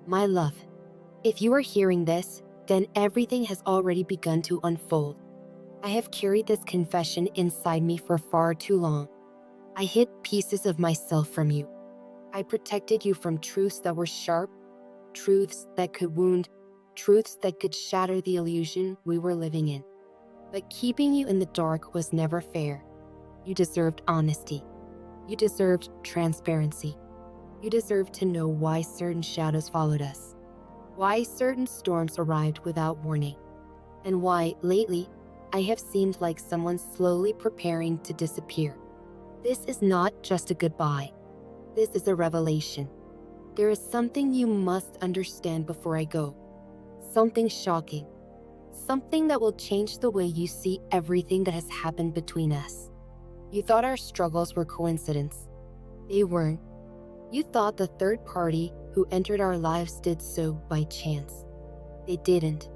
My love, if you are hearing this, then everything has already begun to unfold. I have carried this confession inside me for far too long. I hid pieces of myself from you. I protected you from truths that were sharp, truths that could wound, truths that could shatter the illusion we were living in. But keeping you in the dark was never fair. You deserved honesty. You deserved transparency. You deserved to know why certain shadows followed us, why certain storms arrived without warning, and why, lately, I have seemed like someone slowly preparing to disappear. This is not just a goodbye. This is a revelation. There is something you must understand before I go. Something shocking. Something that will change the way you see everything that has happened between us. You thought our struggles were coincidence. They weren't. You thought the third party who entered our lives did so by chance. They didn't.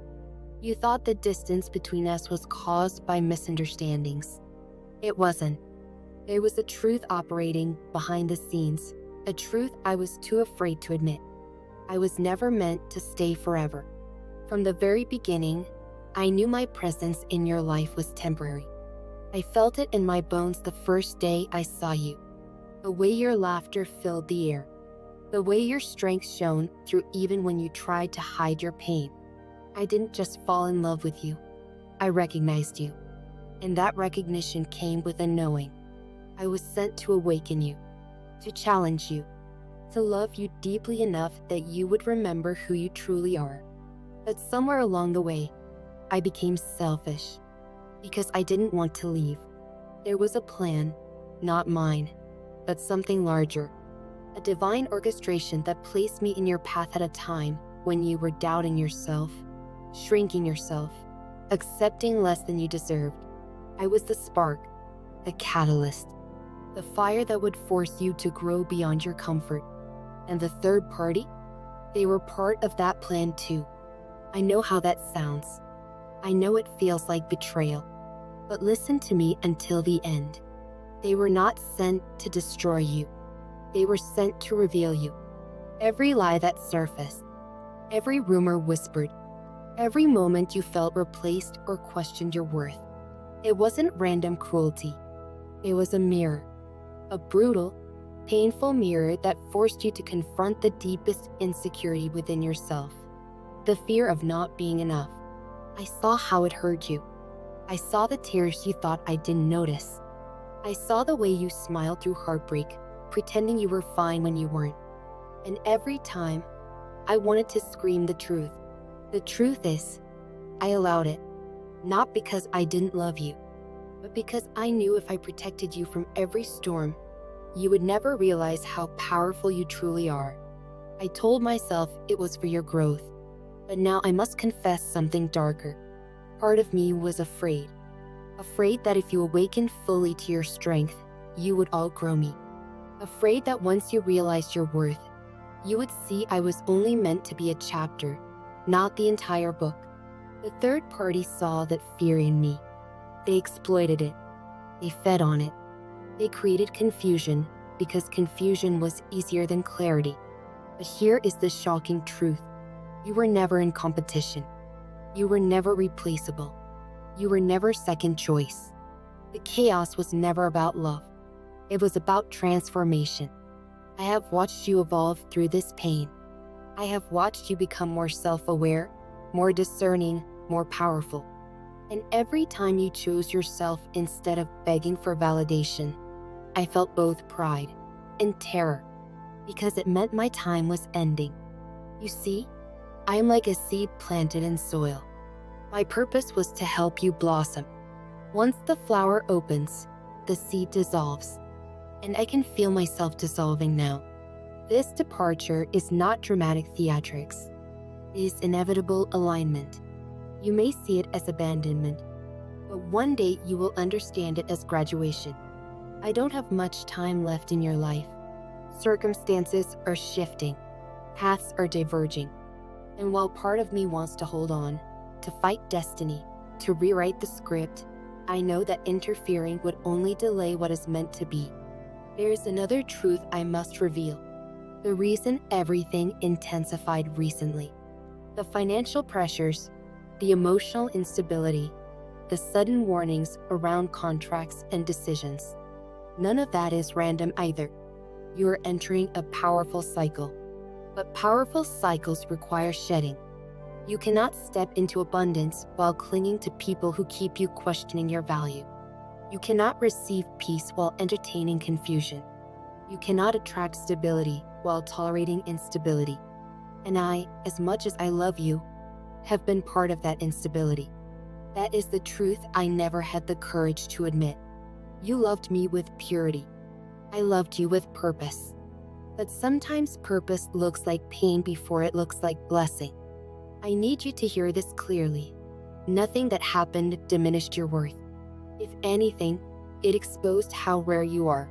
You thought the distance between us was caused by misunderstandings. It wasn't. There was a truth operating behind the scenes, a truth I was too afraid to admit. I was never meant to stay forever. From the very beginning, I knew my presence in your life was temporary. I felt it in my bones the first day I saw you. The way your laughter filled the air. The way your strength shone through even when you tried to hide your pain. I didn't just fall in love with you. I recognized you. And that recognition came with a knowing. I was sent to awaken you, to challenge you, to love you deeply enough that you would remember who you truly are. But somewhere along the way, I became selfish because I didn't want to leave. There was a plan, not mine, but something larger, a divine orchestration that placed me in your path at a time when you were doubting yourself, shrinking yourself, accepting less than you deserved. I was the spark, the catalyst, the fire that would force you to grow beyond your comfort. And the third party? They were part of that plan too. I know how that sounds. I know it feels like betrayal. But listen to me until the end. They were not sent to destroy you. They were sent to reveal you. Every lie that surfaced, every rumor whispered, every moment you felt replaced or questioned your worth. It wasn't random cruelty. It was a mirror. A brutal, painful mirror that forced you to confront the deepest insecurity within yourself. The fear of not being enough. I saw how it hurt you. I saw the tears you thought I didn't notice. I saw the way you smiled through heartbreak, pretending you were fine when you weren't. And every time, I wanted to scream the truth. The truth is, I allowed it. Not because I didn't love you, but because I knew if I protected you from every storm, you would never realize how powerful you truly are. I told myself it was for your growth, but now I must confess something darker. Part of me was afraid that if you awakened fully to your strength, you would outgrow me. Afraid that once you realized your worth, you would see I was only meant to be a chapter, not the entire book. The third party saw that fear in me. They exploited it. They fed on it. They created confusion because confusion was easier than clarity. But here is the shocking truth. You were never in competition. You were never replaceable. You were never second choice. The chaos was never about love. It was about transformation. I have watched you evolve through this pain. I have watched you become more self-aware, more discerning, more powerful. And every time you chose yourself instead of begging for validation, I felt both pride and terror because it meant my time was ending. You see, I am like a seed planted in soil. My purpose was to help you blossom. Once the flower opens, the seed dissolves, and I can feel myself dissolving now. This departure is not dramatic theatrics. It is inevitable alignment. You may see it as abandonment, but one day you will understand it as graduation. I don't have much time left in your life. Circumstances are shifting. Paths are diverging. And while part of me wants to hold on, to fight destiny, to rewrite the script, I know that interfering would only delay what is meant to be. There is another truth I must reveal. The reason everything intensified recently. The financial pressures, the emotional instability, the sudden warnings around contracts and decisions. None of that is random either. You are entering a powerful cycle. But powerful cycles require shedding. You cannot step into abundance while clinging to people who keep you questioning your value. You cannot receive peace while entertaining confusion. You cannot attract stability while tolerating instability. And I, as much as I love you, have been part of that instability. That is the truth I never had the courage to admit. You loved me with purity. I loved you with purpose. But sometimes purpose looks like pain before it looks like blessing. I need you to hear this clearly. Nothing that happened diminished your worth. If anything, it exposed how rare you are.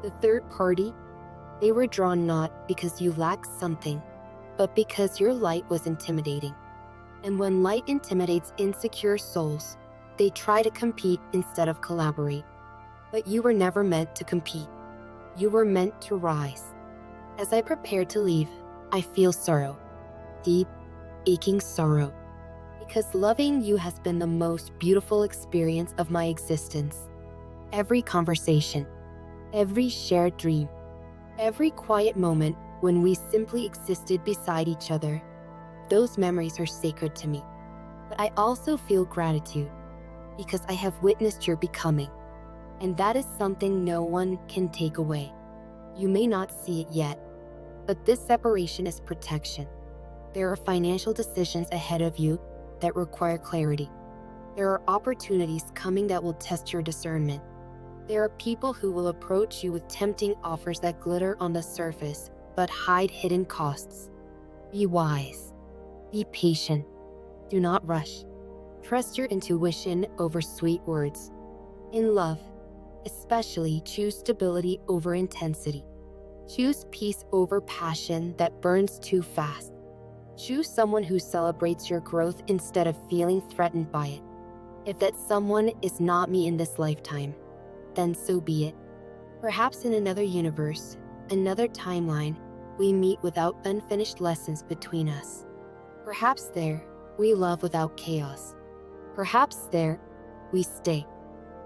The third party, they were drawn not because you lacked something, but because your light was intimidating. And when light intimidates insecure souls, they try to compete instead of collaborate. But you were never meant to compete. You were meant to rise. As I prepare to leave, I feel sorrow. Deep, aching sorrow. Because loving you has been the most beautiful experience of my existence. Every conversation, every shared dream, every quiet moment when we simply existed beside each other, those memories are sacred to me. But I also feel gratitude because I have witnessed your becoming, and that is something no one can take away. You may not see it yet, but this separation is protection. There are financial decisions ahead of you that require clarity. There are opportunities coming that will test your discernment. There are people who will approach you with tempting offers that glitter on the surface but hide hidden costs. Be wise. Be patient. Do not rush. Trust your intuition over sweet words. In love, especially, choose stability over intensity. Choose peace over passion that burns too fast. Choose someone who celebrates your growth instead of feeling threatened by it. If that someone is not me in this lifetime, then so be it. Perhaps in another universe, another timeline, we meet without unfinished lessons between us. Perhaps there, we love without chaos. Perhaps there, we stay.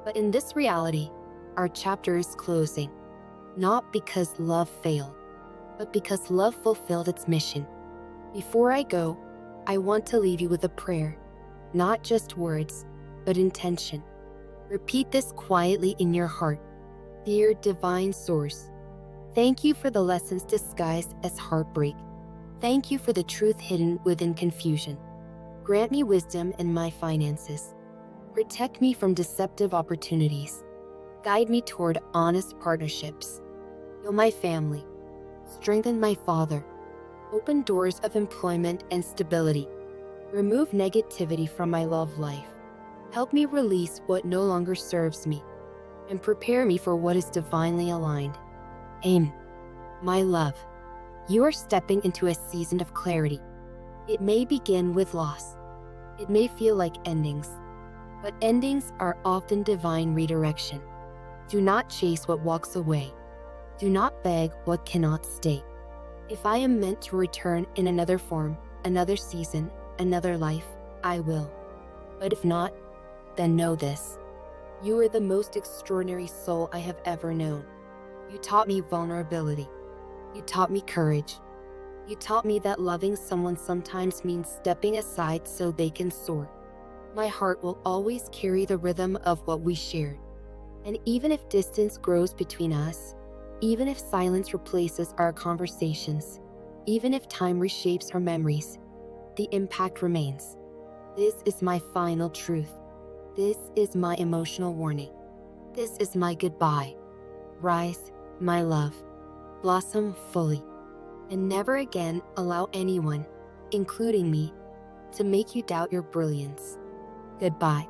But in this reality, our chapter is closing. Not because love failed, but because love fulfilled its mission. Before I go, I want to leave you with a prayer. Not just words, but intention. Repeat this quietly in your heart. Dear Divine Source, thank you for the lessons disguised as heartbreak. Thank you for the truth hidden within confusion. Grant me wisdom in my finances. Protect me from deceptive opportunities. Guide me toward honest partnerships. Heal my family. Strengthen my father. Open doors of employment and stability. Remove negativity from my love life. Help me release what no longer serves me, and prepare me for what is divinely aligned. Amen. My love, you are stepping into a season of clarity. It may begin with loss. It may feel like endings, but endings are often divine redirection. Do not chase what walks away. Do not beg what cannot stay. If I am meant to return in another form, another season, another life, I will. But if not, then know this. You are the most extraordinary soul I have ever known. You taught me vulnerability. You taught me courage. You taught me that loving someone sometimes means stepping aside so they can soar. My heart will always carry the rhythm of what we shared. And even if distance grows between us, even if silence replaces our conversations, even if time reshapes our memories, the impact remains. This is my final truth. This is my emotional warning. This is my goodbye. Rise, my love. Blossom fully. And never again allow anyone, including me, to make you doubt your brilliance. Goodbye.